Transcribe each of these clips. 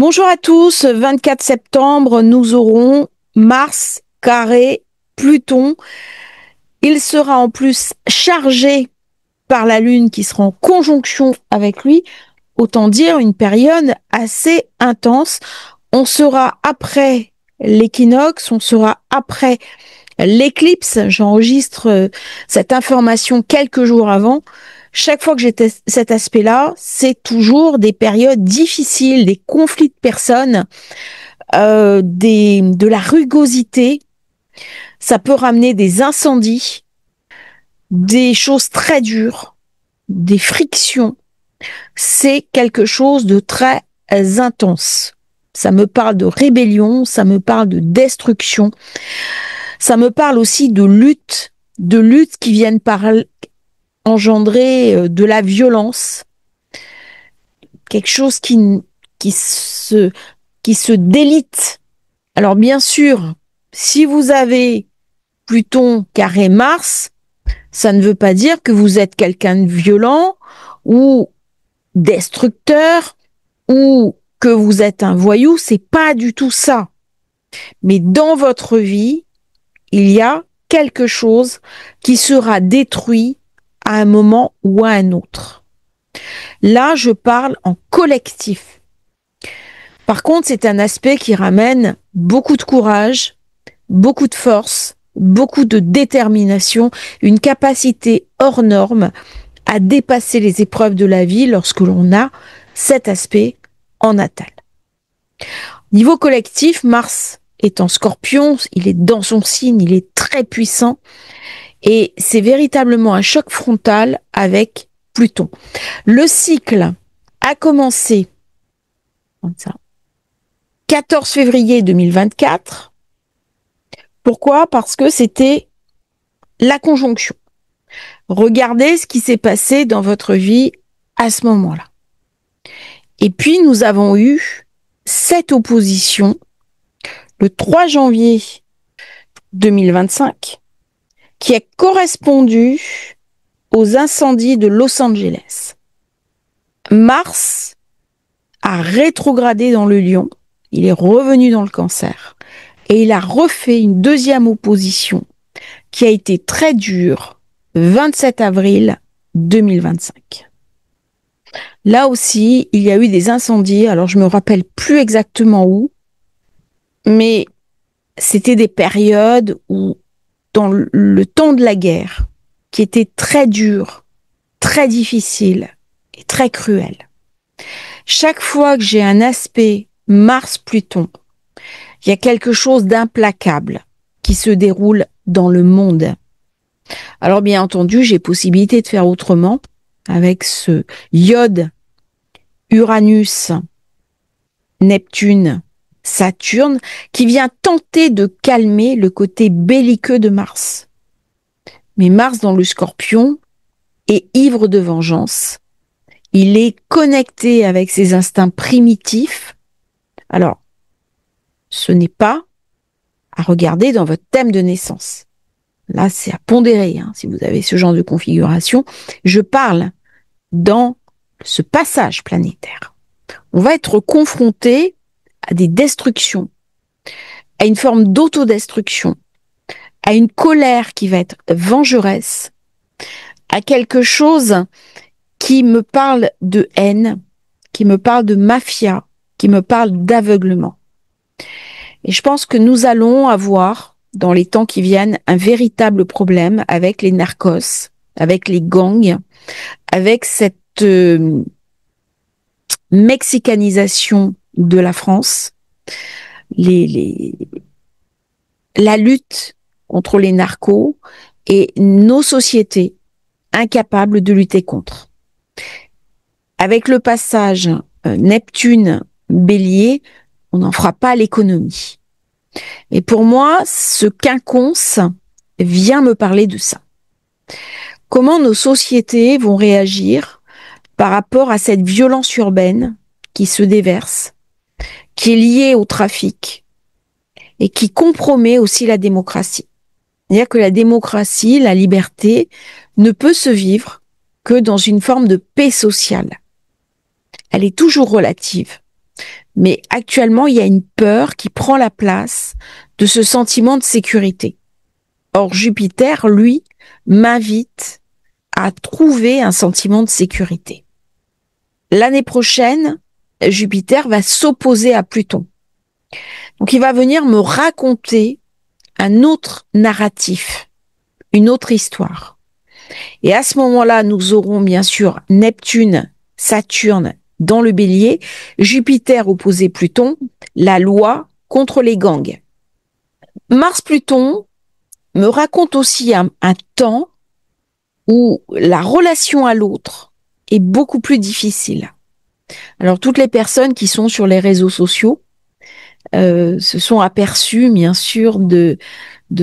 Bonjour à tous, 24 septembre, nous aurons Mars carré Pluton. Il sera en plus chargé par la Lune qui sera en conjonction avec lui. Autant dire une période assez intense. On sera après l'équinoxe, on sera après l'éclipse. J'enregistre cette information quelques jours avant. Chaque fois que j'ai cet aspect-là, c'est toujours des périodes difficiles, des conflits de personnes, de la rugosité. Ça peut ramener des incendies, des choses très dures, des frictions. C'est quelque chose de très intense. Ça me parle de rébellion, ça me parle de destruction, ça me parle aussi de luttes qui viennent par engendrer de la violence, quelque chose qui se délite. Alors bien sûr, si vous avez Pluton carré Mars, ça ne veut pas dire que vous êtes quelqu'un de violent ou destructeur ou que vous êtes un voyou, c'est pas du tout ça. Mais dans votre vie, il y a quelque chose qui sera détruit à un moment ou à un autre. Là, je parle en collectif. Par contre, c'est un aspect qui ramène beaucoup de courage, beaucoup de force, beaucoup de détermination, une capacité hors norme à dépasser les épreuves de la vie lorsque l'on a cet aspect en natal. Niveau collectif, Mars est en Scorpion, il est dans son signe, il est très puissant et c'est véritablement un choc frontal avec Pluton. Le cycle a commencé 14 février 2024. Pourquoi? Parce que c'était la conjonction. Regardez ce qui s'est passé dans votre vie à ce moment-là. Et puis, nous avons eu cette opposition le 3 janvier 2025 qui a correspondu aux incendies de Los Angeles. Mars a rétrogradé dans le Lion, il est revenu dans le Cancer et il a refait une deuxième opposition qui a été très dure, 27 avril 2025. Là aussi, il y a eu des incendies, alors je me rappelle plus exactement où, mais c'était des périodes où, dans le temps de la guerre, qui était très dur, très difficile et très cruel. Chaque fois que j'ai un aspect Mars-Pluton, il y a quelque chose d'implacable qui se déroule dans le monde. Alors bien entendu, j'ai possibilité de faire autrement avec ce iode Uranus, Neptune, Saturne, qui vient tenter de calmer le côté belliqueux de Mars. Mais Mars dans le Scorpion est ivre de vengeance. Il est connecté avec ses instincts primitifs. Alors, ce n'est pas à regarder dans votre thème de naissance. Là, c'est à pondérer, si vous avez ce genre de configuration. Je parle dans ce passage planétaire. On va être confronté à des destructions, à une forme d'autodestruction, à une colère qui va être vengeresse, à quelque chose qui me parle de haine, qui me parle de mafia, qui me parle d'aveuglement. Et je pense que nous allons avoir, dans les temps qui viennent, un véritable problème avec les narcos, avec les gangs, avec cette mexicanisation de la France, la lutte contre les narcos et nos sociétés incapables de lutter contre. Avec le passage Neptune-Bélier, on n'en fera pas l'économie. Et pour moi, ce quinconce vient me parler de ça. Comment nos sociétés vont réagir par rapport à cette violence urbaine qui se déverse, qui est liée au trafic et qui compromet aussi la démocratie. C'est-à-dire que la démocratie, la liberté, ne peut se vivre que dans une forme de paix sociale. Elle est toujours relative. Mais actuellement, il y a une peur qui prend la place de ce sentiment de sécurité. Or, Jupiter, lui, m'invite à trouver un sentiment de sécurité. L'année prochaine, Jupiter va s'opposer à Pluton. Donc, il va venir me raconter un autre narratif, une autre histoire. Et à ce moment-là, nous aurons bien sûr Neptune, Saturne dans le Bélier, Jupiter opposé Pluton, la loi contre les gangs. Mars-Pluton me raconte aussi un temps où la relation à l'autre est beaucoup plus difficile. Alors toutes les personnes qui sont sur les réseaux sociaux se sont aperçues bien sûr de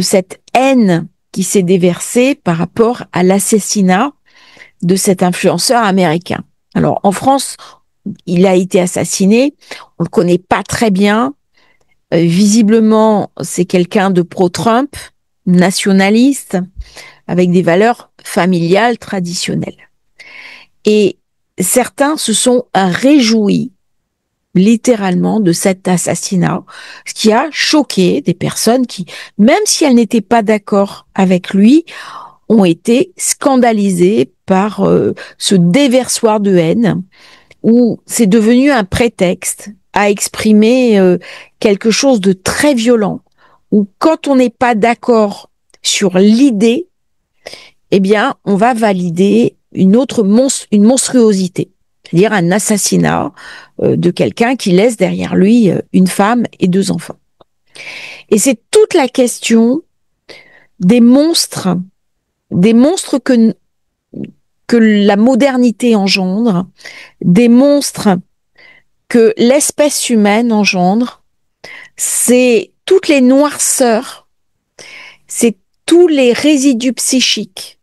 cette haine qui s'est déversée par rapport à l'assassinat de cet influenceur américain. Alors en France, il a été assassiné, on le connaît pas très bien. Visiblement, c'est quelqu'un de pro-Trump, nationaliste, avec des valeurs familiales traditionnelles. Et certains se sont réjouis littéralement de cet assassinat, ce qui a choqué des personnes qui, même si elles n'étaient pas d'accord avec lui, ont été scandalisées par ce déversoir de haine où c'est devenu un prétexte à exprimer quelque chose de très violent, où quand on n'est pas d'accord sur l'idée, eh bien, on va valider une monstruosité, c'est-à-dire un assassinat de quelqu'un qui laisse derrière lui une femme et 2 enfants. Et c'est toute la question des monstres que la modernité engendre, des monstres que l'espèce humaine engendre. C'est toutes les noirceurs, c'est tous les résidus psychiques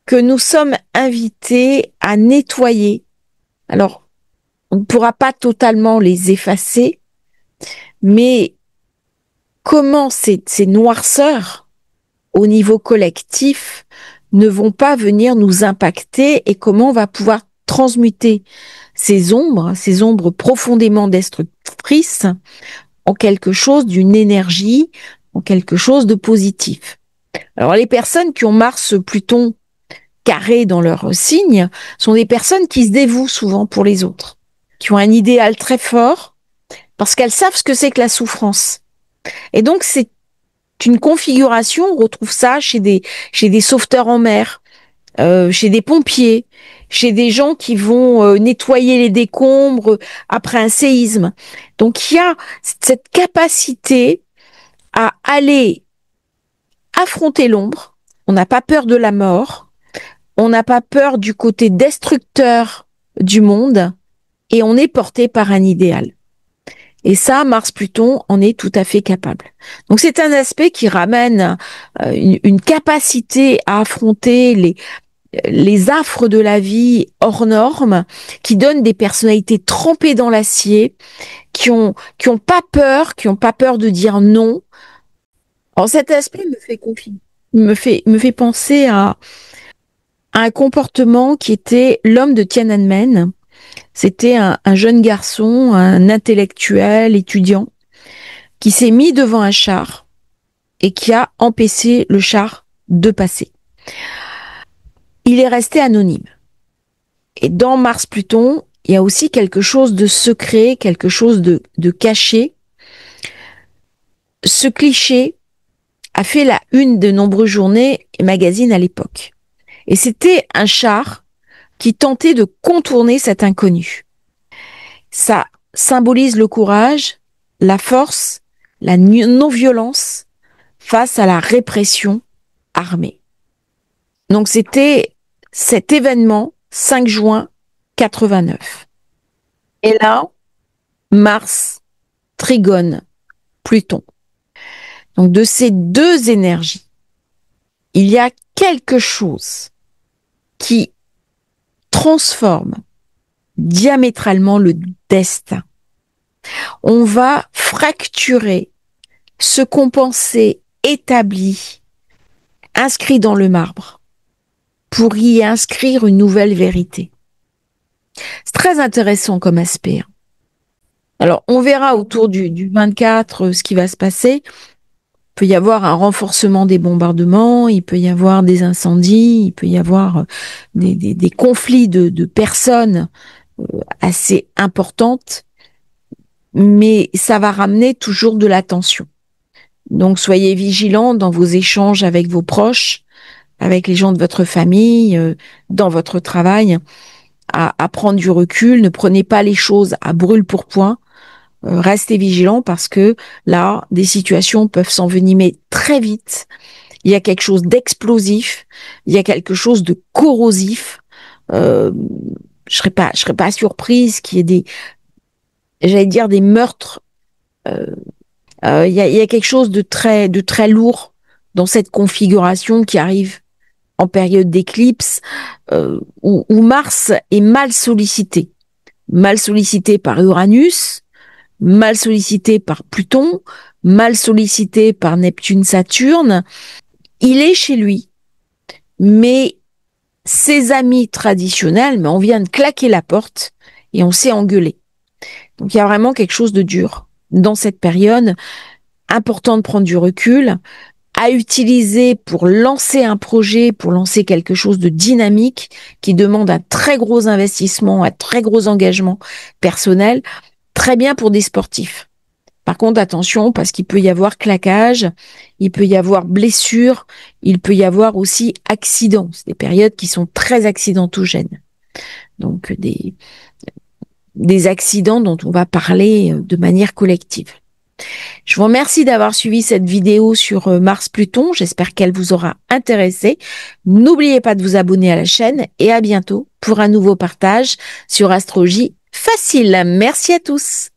que nous sommes invités à nettoyer. Alors, on ne pourra pas totalement les effacer, mais comment ces noirceurs, au niveau collectif, ne vont pas venir nous impacter et comment on va pouvoir transmuter ces ombres profondément destructrices, en quelque chose d'une énergie, en quelque chose de positif. Alors les personnes qui ont Mars, Pluton carré dans leur signe sont des personnes qui se dévouent souvent pour les autres, qui ont un idéal très fort parce qu'elles savent ce que c'est que la souffrance. Et donc c'est une configuration, on retrouve ça chez des sauveteurs en mer, chez des pompiers, chez des gens qui vont nettoyer les décombres après un séisme. Donc il y a cette capacité à aller affronter l'ombre. On n'a pas peur de la mort. On n'a pas peur du côté destructeur du monde. Et on est porté par un idéal. Et ça, Mars-Pluton en est tout à fait capable. Donc c'est un aspect qui ramène une capacité à affronter les affres de la vie hors normes, qui donne des personnalités trempées dans l'acier, qui ont pas peur de dire non. Alors cet aspect me fait penser à un comportement qui était l'homme de Tiananmen. C'était un jeune garçon, un intellectuel, étudiant, qui s'est mis devant un char et qui a empêché le char de passer. Il est resté anonyme. Et dans Mars-Pluton, il y a aussi quelque chose de secret, quelque chose de caché. Ce cliché a fait la une de nombreux journaux et magazines à l'époque. Et c'était un char qui tentait de contourner cet inconnu. Ça symbolise le courage, la force, la non-violence face à la répression armée. Donc c'était cet événement 5 juin 89. Et là, Mars, Trigone, Pluton. Donc de ces deux énergies, il y a quelque chose qui transforme diamétralement le destin. On va fracturer ce qu'on pensait établi, inscrit dans le marbre, pour y inscrire une nouvelle vérité. C'est très intéressant comme aspect. Alors, on verra autour du 24 ce qui va se passer. Il peut y avoir un renforcement des bombardements, il peut y avoir des incendies, il peut y avoir des conflits de personnes assez importantes, mais ça va ramener toujours de la tension. Donc, soyez vigilants dans vos échanges avec vos proches, avec les gens de votre famille, dans votre travail, à prendre du recul. Ne prenez pas les choses à brûle-pourpoint. Restez vigilants parce que là, des situations peuvent s'envenimer très vite. Il y a quelque chose d'explosif, il y a quelque chose de corrosif. Euh, je serais pas surprise qu'il y ait j'allais dire des meurtres. Euh, il y a quelque chose de très lourd dans cette configuration qui arrive en période d'éclipse, où Mars est mal sollicité par Uranus, mal sollicité par Pluton, mal sollicité par Neptune, Saturne. Il est chez lui, mais ses amis traditionnels, mais on vient de claquer la porte et on s'est engueulé. Donc il y a vraiment quelque chose de dur dans cette période. Important de prendre du recul, à utiliser pour lancer un projet, pour lancer quelque chose de dynamique qui demande un très gros investissement, un très gros engagement personnel, très bien pour des sportifs. Par contre, attention, parce qu'il peut y avoir claquage, il peut y avoir blessure, il peut y avoir aussi accident. C'est des périodes qui sont très accidentogènes. Donc, des accidents dont on va parler de manière collective. Je vous remercie d'avoir suivi cette vidéo sur Mars-Pluton. J'espère qu'elle vous aura intéressé. N'oubliez pas de vous abonner à la chaîne et à bientôt pour un nouveau partage sur Astrologie Facile. Merci à tous.